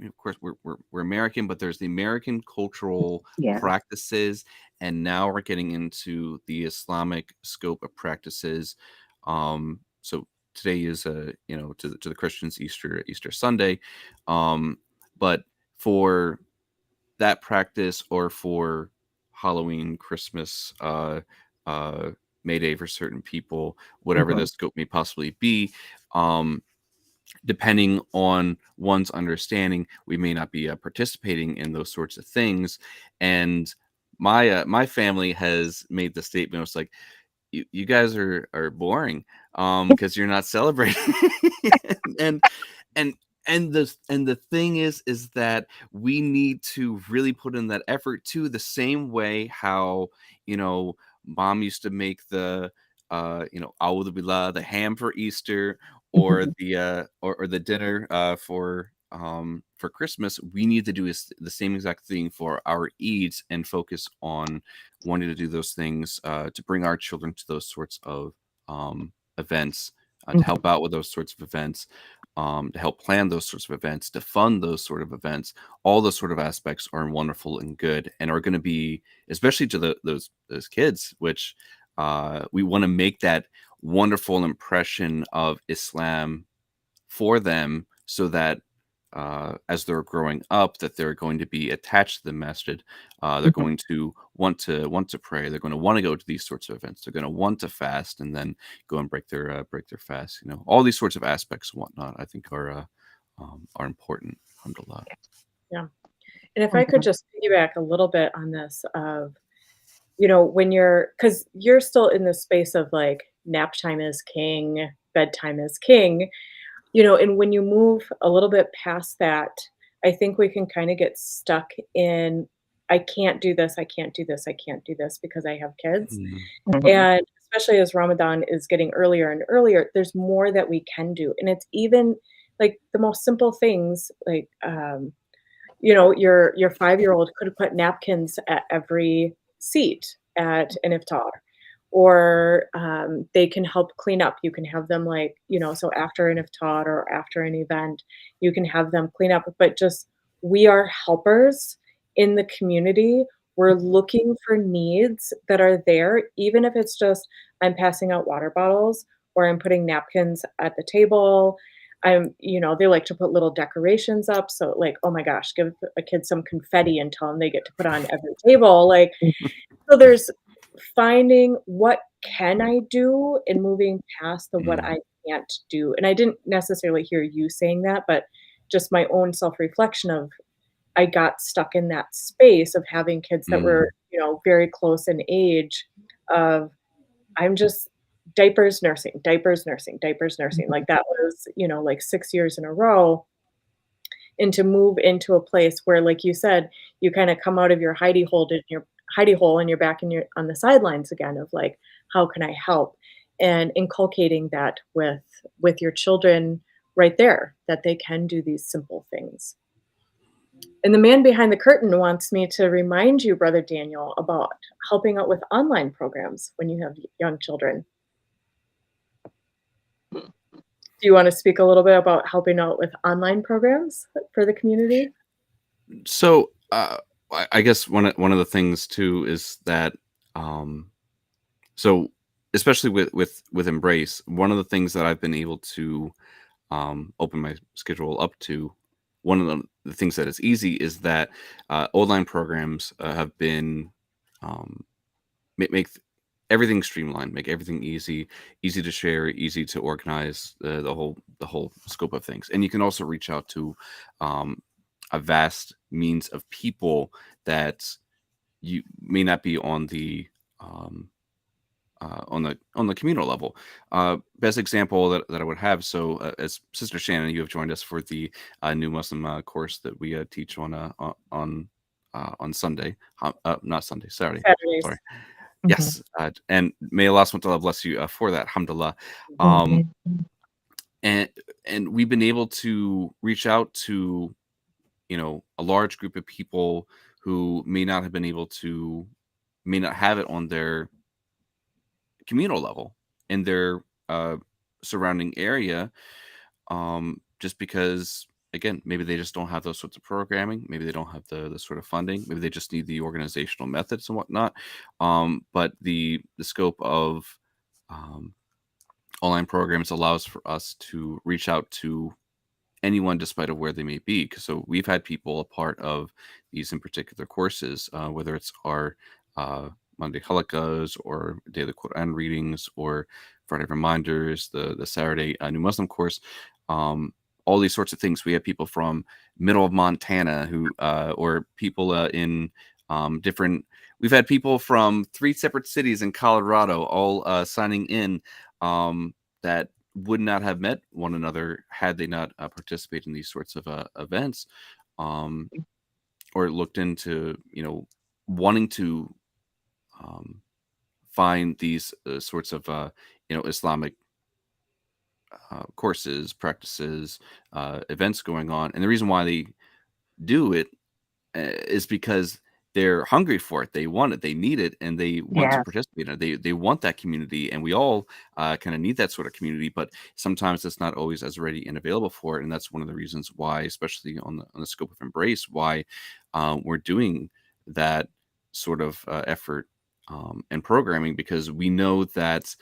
of course, we're American, but there's the American cultural Yeah. practices, and now we're getting into the Islamic scope of practices. So today is to the Christians Easter Sunday, but for that practice, or for Halloween, Christmas, uh, May Day for certain people, whatever Mhm. the scope may possibly be. Um, Depending on one's understanding, we may not be participating in those sorts of things. And my family has made the statement. It's like, you guys are boring, because you're not celebrating. and and and the thing is that we need to really put in that effort too, the same way how mom used to make the A'udhu Billah, the ham for Easter, or Mhm. the or the dinner for Christmas. We need to do the same exact thing for our Eids, and focus on wanting to do those things to bring our children to those sorts of events, to Mhm. help out with those sorts of events, to help plan those sorts of events, to fund those sort of events. All those sort of aspects are wonderful and good, and are going to be, especially to those kids, which we want to make that wonderful impression of Islam for them, so that as they're growing up, that they're going to be attached to the masjid. They're Mhm. going to want to pray. They're going to want to go to these sorts of events. They're going to want to fast, and then go and break their fast. All these sorts of aspects and whatnot, I think are important. Alhamdulillah. Yeah. And if I could Mhm. just piggyback a little bit on this of, when because you're still in the space of like nap time is king, bedtime is king, and when you move a little bit past that, I think we can kind of get stuck in, I can't do this, I can't do this, I can't do this because I have kids. Mhm. Mhm. And especially as Ramadan is getting earlier and earlier, there's more that we can do. And it's even like the most simple things, like, your 5-year-old could have put napkins at every seat at an iftar, or, they can help clean up. You can have them, like, so after an iftar or after an event, you can have them clean up, but just we are helpers in the community. We're looking for needs that are there, even if it's just, I'm passing out water bottles, or I'm putting napkins at the table. They like to put little decorations up. So, like, oh my gosh, give a kid some confetti and tell them they get to put on every table. Like, Mhm. so there's finding what can I do and moving past the what Mm. I can't do. And I didn't necessarily hear you saying that, but just my own self reflection of, I got stuck in that space of having kids that Mm. were, very close in age of, I'm just diapers, nursing, diapers, nursing, diapers, nursing. Mhm. Like that was, like 6 years in a row. And to move into a place where, like you said, you kind of come out of your hidey hole and you're back in your on the sidelines again of like, How can I help? And inculcating that with your children right there, that they can do these simple things. And the man behind the curtain wants me to remind you, Brother Daniel, about helping out with online programs when you have young children. Do you want to speak a little bit about helping out with online programs for the community? So I guess one of the things too is that um, so especially with Embrace, one of the things that I've been able to open my schedule up to, one of the things that is easy is that online programs have been um, make everything streamlined, make everything easy to share, easy to organize, the whole scope of things. And you can also reach out to um, a vast means of people that you may not be um, on the communal level. Best example that I would have. So, as Sister Shannon, you have joined us for the New Muslim course that we teach on Sunday. Not Sunday, Saturday. Saturdays. Sorry. Mhm. Yes, and may Allah subhanahu wa ta'ala bless you for that. Alhamdulillah. Um, Mhm. and we've been able to reach out to a large group of people who may not have been able to may not have it on their communal level in their surrounding area, just because again maybe they just don't have those sorts of programming, maybe they don't have the sort of funding, maybe they just need the organizational methods and whatnot. But the scope of um, online programs allows for us to reach out to anyone despite of where they may be. So we've had people a part of these in particular courses, whether it's our Monday halakas or daily Quran readings or Friday reminders, the Saturday New Muslim course, all these sorts of things. We have people from middle of Montana who, or people in different. We've had people from 3 separate cities in Colorado all signing in that would not have met one another had they not participated in these sorts of events, um, or looked into wanting to um, find these sorts of Islamic courses, practices, events going on. And the reason why they do it is because they're hungry for it. They want it. They need it, and they want to Yes. participate in it. They want that community, and we all kind of need that sort of community. But sometimes it's not always as ready and available for it, and that's one of the reasons why, especially on the scope of Embrace, why we're doing that sort of effort and programming, because we know that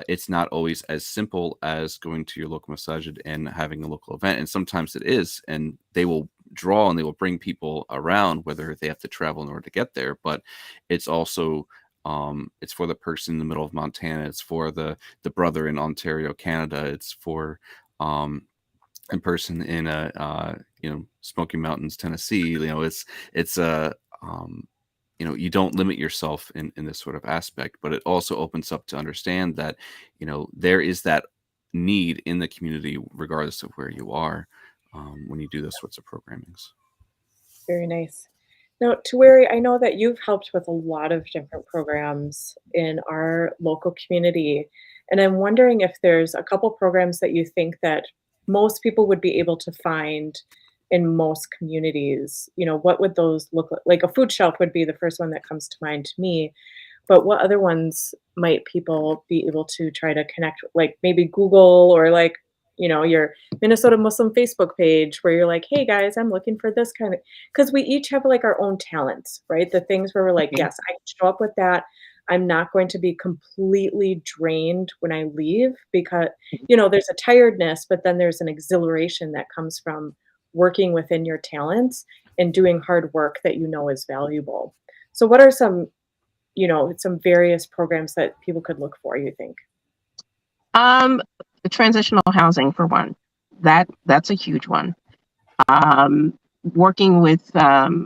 it's not always as simple as going to your local masajid and having a local event. And sometimes it is, and they will draw and they will bring people around, whether they have to travel in order to get there. But it's also it's for the person in the middle of Montana. It's for the brother in Ontario, Canada. It's for a person in Smoky Mountains, Tennessee. It's you don't limit yourself in this sort of aspect, but it also opens up to understand that there is that need in the community regardless of where you are, when you do those sorts of programmings. Very nice. Now, Tuweri, I know that you've helped with a lot of different programs in our local community, and I'm wondering if there's a couple programs that you think that most people would be able to find in most communities. What would those look like? Like a food shelf would be the first one that comes to mind to me, but what other ones might people be able to try to connect, like maybe Google or like, your Minnesota Muslim Facebook page where you're like, hey guys, I'm looking for this kind of, because we each have like our own talents, right? The things where we're like, Mhm. yes, I can show up with that. I'm not going to be completely drained when I leave because, there's a tiredness, but then there's an exhilaration that comes from working within your talents and doing hard work that is valuable. So what are some various programs that people could look for, you think? Um, Transitional housing for one. That's a huge one. Working with, I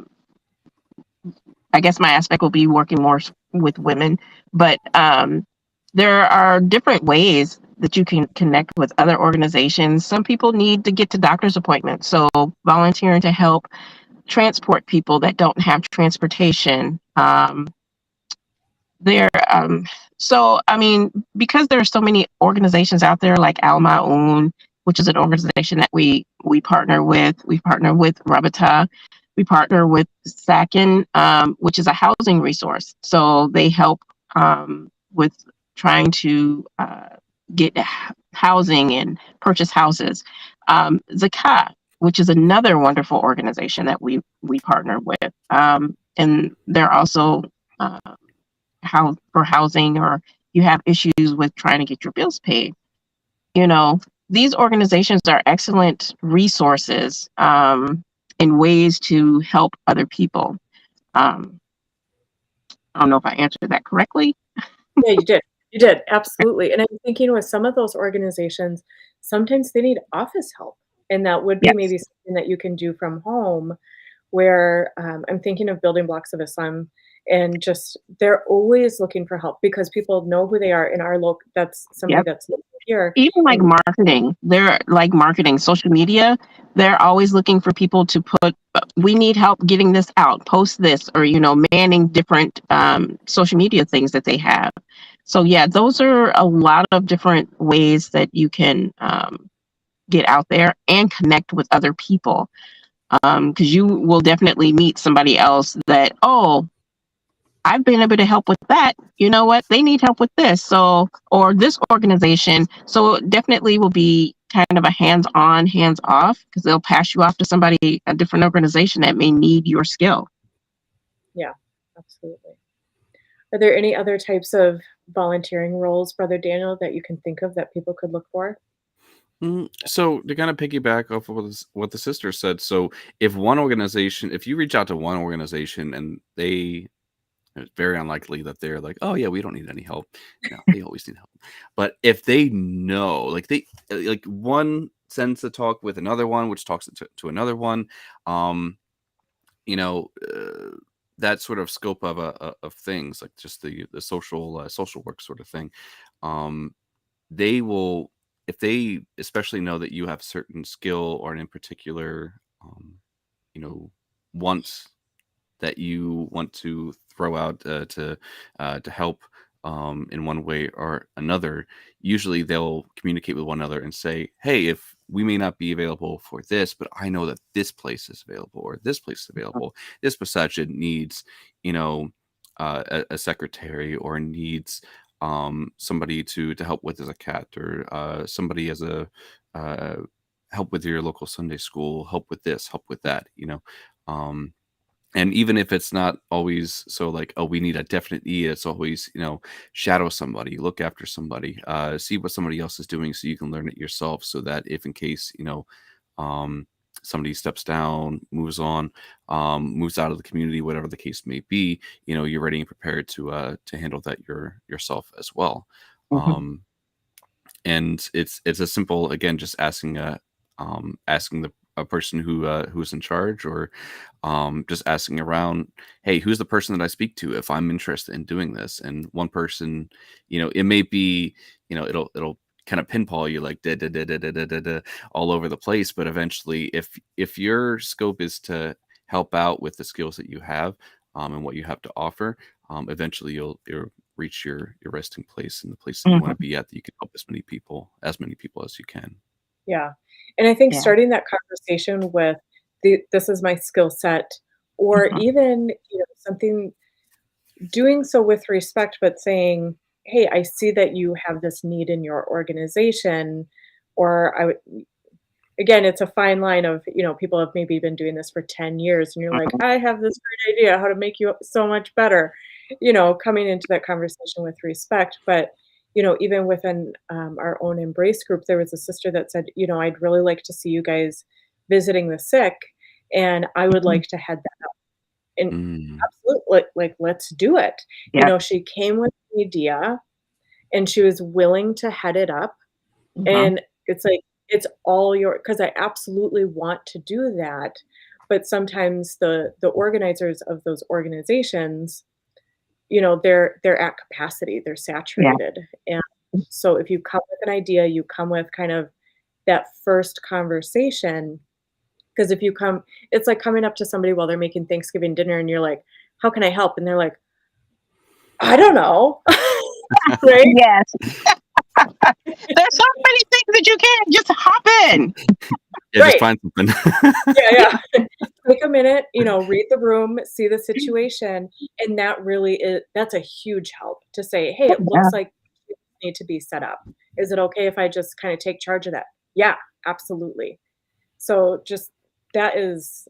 guess my aspect will be working more with women, but there are different ways that you can connect with other organizations. Some people need to get to doctor's appointments, so volunteering to help transport people that don't have transportation. There, so I mean, because there are so many organizations out there like Al Maun, which is an organization that we partner with. We partner with Rabata. We partner with Sakin, which is a housing resource. So they help with trying to get housing and purchase houses. Zakat, which is another wonderful organization that we partner with, and they're also how for housing, or you have issues with trying to get your bills paid. You know, these organizations are excellent resources in ways to help other people. Um, I don't know if I answered that correctly. Yeah, you did. You did, absolutely, and I'm thinking with some of those organizations, sometimes they need office help, and that would be Yes. maybe something that you can do from home where, I'm thinking of Building Blocks of Islam, and just they're always looking for help because people know who they are in our local. That's somebody Yep. that's local here, Even like and marketing, they're like marketing social media. They're always looking for people to put, we need help getting this out, post this, or, manning different social media things that they have. So, yeah, those are a lot of different ways that you can get out there and connect with other people. Because you will definitely meet somebody else that, oh, I've been able to help with that. You know what? They need help with this. So, or this organization. So it definitely will be kind of a hands on, hands off, because they'll pass you off to somebody, a different organization that may need your skill. yeah, absolutely. Are there any other types of volunteering roles, Brother Daniel, that you can think of that people could look for? So to kind of piggyback off of what the sister said, so if you reach out to one organization and it's very unlikely that they're like, oh yeah, we don't need any help. No, they always need help. But if they know, like one sends a talk with another one, which talks to another one, um, you know, that sort of scope of things, like just the social work sort of thing, um, they will, if they especially know that you have certain skill or in particular, you know, want that you want to throw out to help in one way or another, usually they'll communicate with one another and say, "Hey, if we may not be available for this, but I know that this place is available or this place is available. This masajid needs, you know, a secretary or needs somebody to help with as a cat or somebody as a uh, help with your local Sunday school, help with this, help with that, you know." Um, and even if it's not always so like, oh, we need a definite need, it's always, shadow somebody, look after somebody, see what somebody else is doing so you can learn it yourself, so that if in case, um, somebody steps down, moves on, moves out of the community, whatever the case may be, you're ready and prepared to handle that yourself as well. Mhm. Um, and it's a simple, again, just asking the a person who's in charge, or just asking around, hey, who's the person that I speak to if I'm interested in doing this? And one person, it may be, it'll kind of pinball you like da, da, da, da, da, da, da, da, all over the place, but eventually, if your scope is to help out with the skills that you have, and what you have to offer, eventually you'll reach your resting place and the place that you want to Mhm. be at, that you can help as many people as you can. Yeah, and I think Yeah. starting that conversation with "This is my skill set," or Mhm. even, something doing so with respect, but saying, "Hey, I see that you have this need in your organization," or I would again, it's a fine line of, people have maybe been doing this for 10 years, and you're like, Mhm. "I have this great idea how to make you so much better," coming into that conversation with respect, but, even within, our own Embrace group, there was a sister that said, "I'd really like to see you guys visiting the sick, and I would Mhm. like to head that up." And Mm. absolutely, like, let's do it. Yep. She came with the idea, and she was willing to head it up, Mhm. and it's like, it's all your because I absolutely want to do that, but sometimes the organizers of those organizations, they're at capacity, they're Yeah. saturated, and so if you come with an idea, you come with kind of that first conversation, because if you come it's like coming up to somebody while they're making Thanksgiving dinner and you're like, "How can I help?" And they're like, I don't know. Right? Yes. There's so many things that you can't just hop in. Yeah, just Right. find something. Yeah. Take a minute, read the room, see the situation, and that's a huge help to say, "Hey, it Yeah. looks like you need to be set up. Is it okay if I just kinda take charge of that?" Yeah, absolutely. So just that is,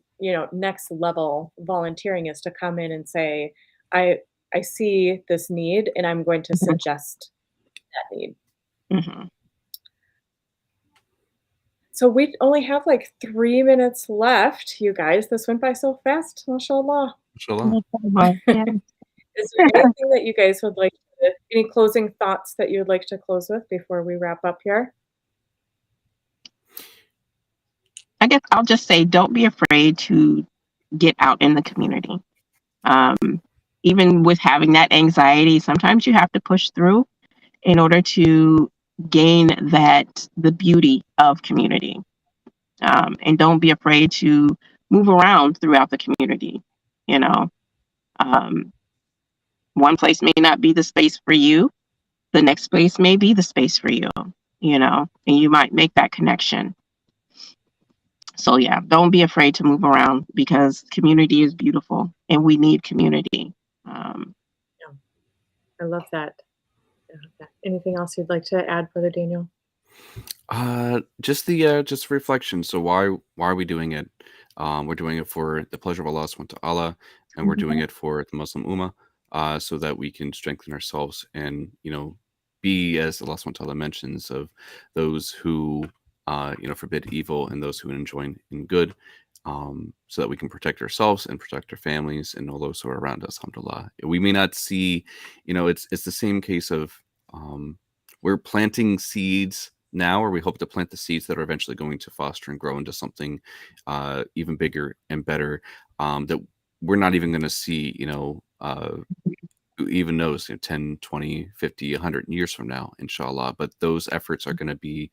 next level volunteering is to come in and say, "I I see this need, and I'm going to suggest that need." Mhm. So we only have, like, 3 minutes left, you guys. This went by so fast, mashallah. Inshallah. No problem. Yeah. Is there anything that you guys would like to any closing thoughts that you'd like to close with before we wrap up here? I guess I'll just say don't be afraid to get out in the community. Um, Even with having that anxiety, sometimes you have to push through in order to gain the beauty of community. And don't be afraid to move around throughout the community. You know, um, one place may not be the space for you. The next place may be the space for you. And you might make that connection. So yeah, don't be afraid to move around because community is beautiful and we need community. Um, Yeah, I love that. I love that. Anything else you'd like to add, Brother Daniel? Just reflection. So why are we doing it? We're doing it for the pleasure of Allah subhanahu wa ta'ala, and we're doing it for the Muslim Ummah, so that we can strengthen ourselves and be, as Allah subhanahu wa ta'ala mentions, of those who forbid evil and those who enjoin in good, so that we can protect ourselves and protect our families and all those who are around us. Alhamdulillah. We may not see, it's the same case of we're planting seeds now, or we hope to plant the seeds that are eventually going to foster and grow into something even bigger and better, that we're not even going to see, who even knows, 10, 20, 50, 100 years from now, inshallah. But those efforts are going to be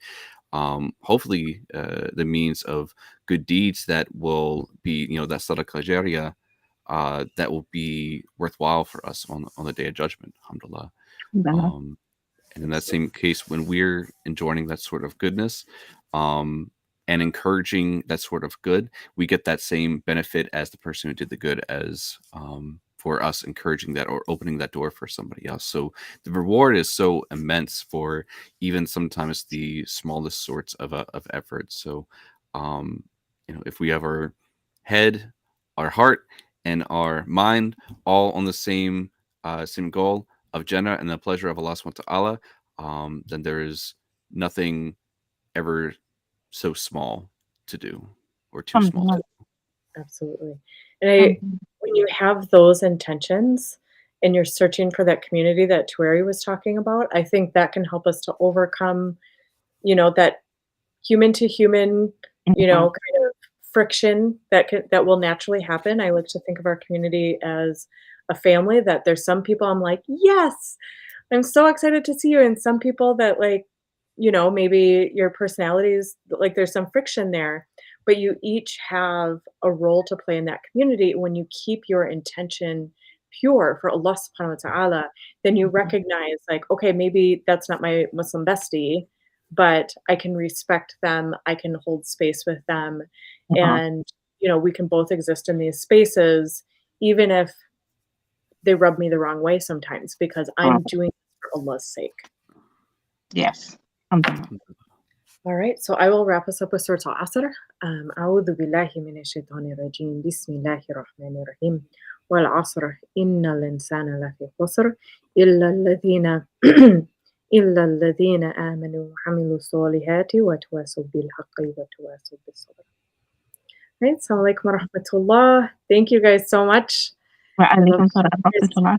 hopefully the means of good deeds that will be, that sadaqah jariyah, that will be worthwhile for us on the day of judgment, alhamdulillah. And in that same case, when we're enjoying that sort of goodness, and encouraging that sort of good, we get that same benefit as the person who did the good, as for us encouraging that or opening that door for somebody else. So the reward is so immense for even sometimes the smallest sorts of efforts. So if we have our head, our heart, and our mind all on the same goal of Jannah and the pleasure of Allah subhanahu wa ta'ala, then there is nothing ever so small to do, or too small to do. Absolutely. And when you have those intentions and you're searching for that community that Tueri was talking about, I think that can help us to overcome, that human to human, kind of friction that will naturally happen. I like to think of our community as a family, that there's some people I'm like, "Yes, I'm so excited to see you," and some people that, like, maybe your personalities, like, there's some friction there, but you each have a role to play in that community. When you keep your intention pure for Allah subhanahu wa ta'ala, then you recognize, like, okay, maybe that's not my Muslim bestie, but I can respect them, I can hold space with them, and, we can both exist in these spaces, even if they rub me the wrong way sometimes, because I'm doing it for Allah's sake. Yes. All right, so I will wrap us up with Surah Al-Asr. أعوذ بالله من الشيطان الرجيم بسم الله الرحمن الرحيم والعصر إن الإنسان لفي خسر إلا الذين إلا الذين آمنوا وعملوا الصالحات وتواصوا بالحق وتواصوا بالصبر. Right, Assalamu alaikum wa rahmatullah. Thank you guys so much. Wa alaikum salam wa rahmatullah.